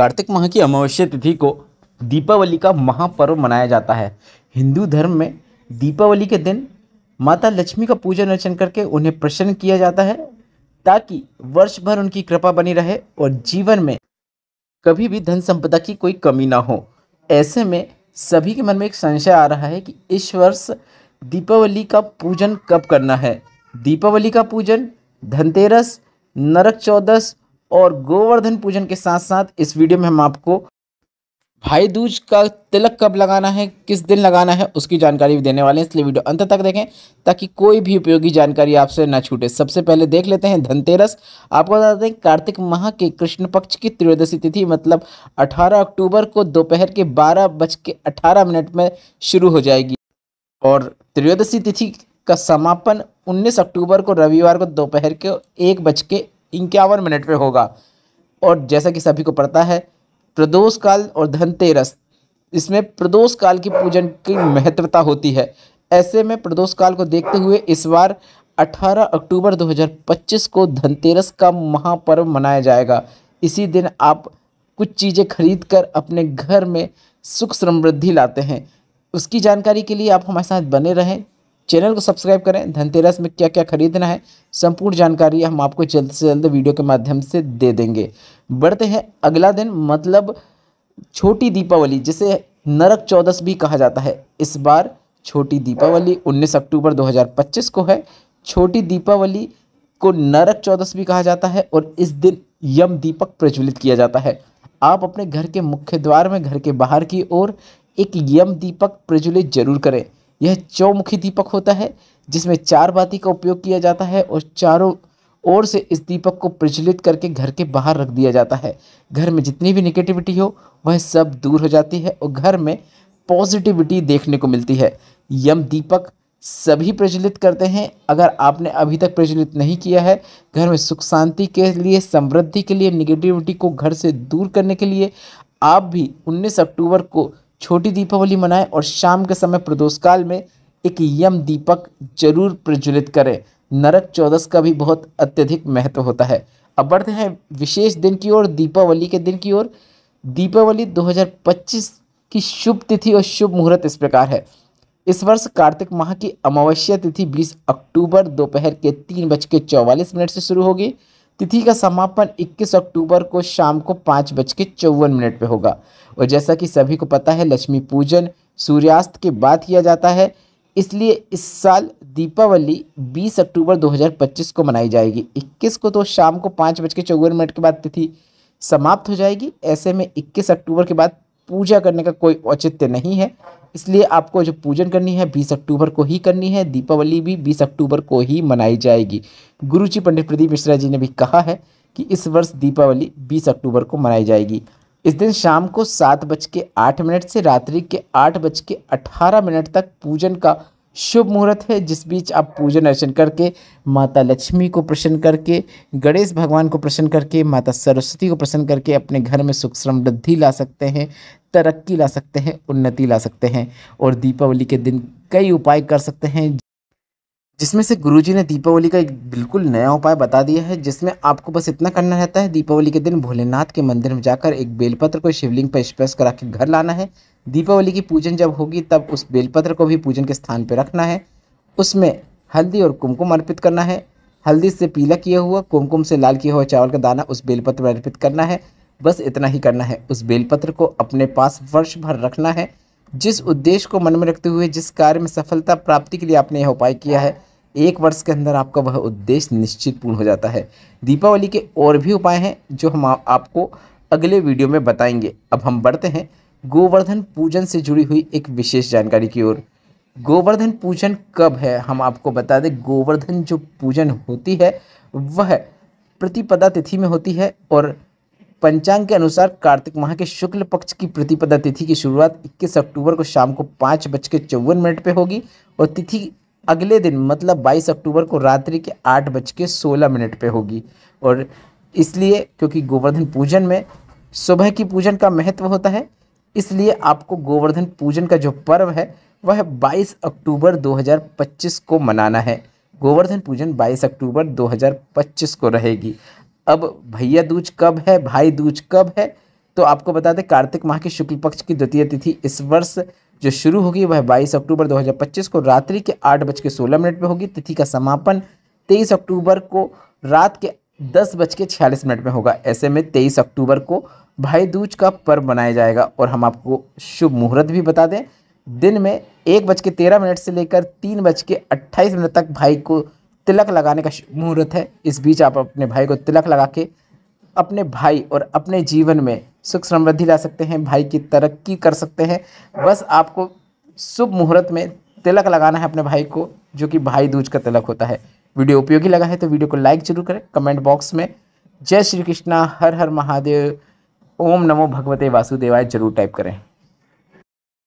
कार्तिक माह की अमावस्या तिथि को दीपावली का महापर्व मनाया जाता है। हिंदू धर्म में दीपावली के दिन माता लक्ष्मी का पूजन अर्चन करके उन्हें प्रसन्न किया जाता है ताकि वर्ष भर उनकी कृपा बनी रहे और जीवन में कभी भी धन संपदा की कोई कमी ना हो। ऐसे में सभी के मन में एक संशय आ रहा है कि इस वर्ष दीपावली का पूजन कब करना है। दीपावली का पूजन धनतेरस, नरक चौदस और गोवर्धन पूजन के साथ साथ इस वीडियो में हम आपको भाई दूज का तिलक कब लगाना है, किस दिन लगाना है, उसकी जानकारी भी देने वाले हैं। इसलिए वीडियो अंत तक देखें ताकि कोई भी उपयोगी जानकारी आपसे न छूटे। सबसे पहले देख लेते हैं धनतेरस। आपको बता दें कार्तिक माह के कृष्ण पक्ष की त्रयोदशी तिथि मतलब 18 अक्टूबर को दोपहर के 12:18 में शुरू हो जाएगी और त्रयोदशी तिथि का समापन 19 अक्टूबर को रविवार को दोपहर के 1:51 पे होगा। और जैसा कि सभी को पता है प्रदोष काल और धनतेरस, इसमें प्रदोष काल की पूजन की महत्वता होती है। ऐसे में प्रदोष काल को देखते हुए इस बार 18 अक्टूबर 2025 को धनतेरस का महापर्व मनाया जाएगा। इसी दिन आप कुछ चीज़ें खरीद कर अपने घर में सुख समृद्धि लाते हैं। उसकी जानकारी के लिए आप हमारे साथ बने रहें, चैनल को सब्सक्राइब करें। धनतेरस में क्या क्या खरीदना है संपूर्ण जानकारी हम आपको जल्द से जल्द वीडियो के माध्यम से दे देंगे। बढ़ते हैं अगला दिन मतलब छोटी दीपावली, जिसे नरक चौदस भी कहा जाता है। इस बार छोटी दीपावली 19 अक्टूबर 2025 को है। छोटी दीपावली को नरक चौदस भी कहा जाता है और इस दिन यम दीपक प्रज्वलित किया जाता है। आप अपने घर के मुख्य द्वार में घर के बाहर की ओर एक यम दीपक प्रज्वलित जरूर करें। यह चौमुखी दीपक होता है जिसमें 4 बाती का उपयोग किया जाता है और चारों ओर से इस दीपक को प्रज्वलित करके घर के बाहर रख दिया जाता है। घर में जितनी भी नेगेटिविटी हो वह सब दूर हो जाती है और घर में पॉजिटिविटी देखने को मिलती है। यम दीपक सभी प्रज्वलित करते हैं। अगर आपने अभी तक प्रज्वलित नहीं किया है, घर में सुख शांति के लिए, समृद्धि के लिए, नेगेटिविटी को घर से दूर करने के लिए आप भी 19 अक्टूबर को छोटी दीपावली मनाएं और शाम के समय प्रदोष काल में एक यम दीपक जरूर प्रज्वलित करें। नरक चौदस का भी बहुत अत्यधिक महत्व होता है। अब बढ़ते हैं विशेष दिन की ओर, दीपावली के दिन की ओर। दीपावली 2025 की शुभ तिथि और शुभ मुहूर्त इस प्रकार है। इस वर्ष कार्तिक माह की अमावस्या तिथि 20 अक्टूबर दोपहर के 3:44 से शुरू होगी। तिथि का समापन 21 अक्टूबर को शाम को 5:54 पे होगा। और जैसा कि सभी को पता है लक्ष्मी पूजन सूर्यास्त के बाद किया जाता है, इसलिए इस साल दीपावली 20 अक्टूबर 2025 को मनाई जाएगी। 21 को तो शाम को 5:54 के बाद तिथि समाप्त हो जाएगी। ऐसे में 21 अक्टूबर के बाद पूजा करने का कोई औचित्य नहीं है, इसलिए आपको जो पूजन करनी है 20 अक्टूबर को ही करनी है। दीपावली भी 20 अक्टूबर को ही मनाई जाएगी। गुरुजी पंडित प्रदीप मिश्रा जी ने भी कहा है कि इस वर्ष दीपावली 20 अक्टूबर को मनाई जाएगी। इस दिन शाम को 7:08 से रात्रि के 8:18 तक पूजन का शुभ मुहूर्त है, जिस बीच आप पूजन अर्चन करके माता लक्ष्मी को प्रसन्न करके, गणेश भगवान को प्रसन्न करके, माता सरस्वती को प्रसन्न करके अपने घर में सुख समृद्धि ला सकते हैं, तरक्की ला सकते हैं, उन्नति ला सकते हैं। और दीपावली के दिन कई उपाय कर सकते हैं, जिसमें से गुरुजी ने दीपावली का एक बिल्कुल नया उपाय बता दिया है, जिसमें आपको बस इतना करना रहता है। दीपावली के दिन भोलेनाथ के मंदिर में जाकर एक बेलपत्र को शिवलिंग पर स्पर्श करा के घर लाना है। दीपावली की पूजन जब होगी तब उस बेलपत्र को भी पूजन के स्थान पर रखना है। उसमें हल्दी और कुमकुम अर्पित करना है। हल्दी से पीला किया हुआ, कुमकुम से लाल किया हुआ चावल का दाना उस बेलपत्र पर अर्पित करना है। बस इतना ही करना है। उस बेलपत्र को अपने पास वर्ष भर रखना है। जिस उद्देश्य को मन में रखते हुए जिस कार्य में सफलता प्राप्ति के लिए आपने यह उपाय किया है, 1 वर्ष के अंदर आपका वह उद्देश्य निश्चित पूर्ण हो जाता है। दीपावली के और भी उपाय हैं जो हम आपको अगले वीडियो में बताएंगे। अब हम बढ़ते हैं गोवर्धन पूजन से जुड़ी हुई एक विशेष जानकारी की ओर। गोवर्धन पूजन कब है हम आपको बता दें। गोवर्धन जो पूजन होती है वह प्रतिपदा तिथि में होती है और पंचांग के अनुसार कार्तिक माह के शुक्ल पक्ष की प्रतिपदा तिथि की शुरुआत 21 अक्टूबर को शाम को 5:54 पे होगी और तिथि अगले दिन मतलब 22 अक्टूबर को रात्रि के 8:16 पे होगी। और इसलिए क्योंकि गोवर्धन पूजन में सुबह की पूजन का महत्व होता है, इसलिए आपको गोवर्धन पूजन का जो पर्व है वह 22 अक्टूबर 2025 को मनाना है। गोवर्धन पूजन 22 अक्टूबर 2025 को रहेगी। अब भैया दूज कब है, भाई दूज कब है, तो आपको बता दें कार्तिक माह की शुक्ल पक्ष की द्वितीय तिथि इस वर्ष जो शुरू होगी वह 22 अक्टूबर 2025 को रात्रि के 8:16 पे होगी। तिथि का समापन 23 अक्टूबर को रात के 10:46 में होगा। ऐसे में 23 अक्टूबर को भाई दूज का पर्व मनाया जाएगा। और हम आपको शुभ मुहूर्त भी बता दें, दिन में 1:13 से लेकर 3:28 तक भाई को तिलक लगाने का शुभ मुहूर्त है। इस बीच आप अपने भाई को तिलक लगा के अपने भाई और अपने जीवन में सुख समृद्धि ला सकते हैं, भाई की तरक्की कर सकते हैं। बस आपको शुभ मुहूर्त में तिलक लगाना है अपने भाई को, जो कि भाई दूज का तिलक होता है। वीडियो उपयोगी लगा है तो वीडियो को लाइक जरूर करें। कमेंट बॉक्स में जय श्री कृष्णा, हर हर महादेव, ओम नमो भगवते वासुदेवाय जरूर टाइप करें।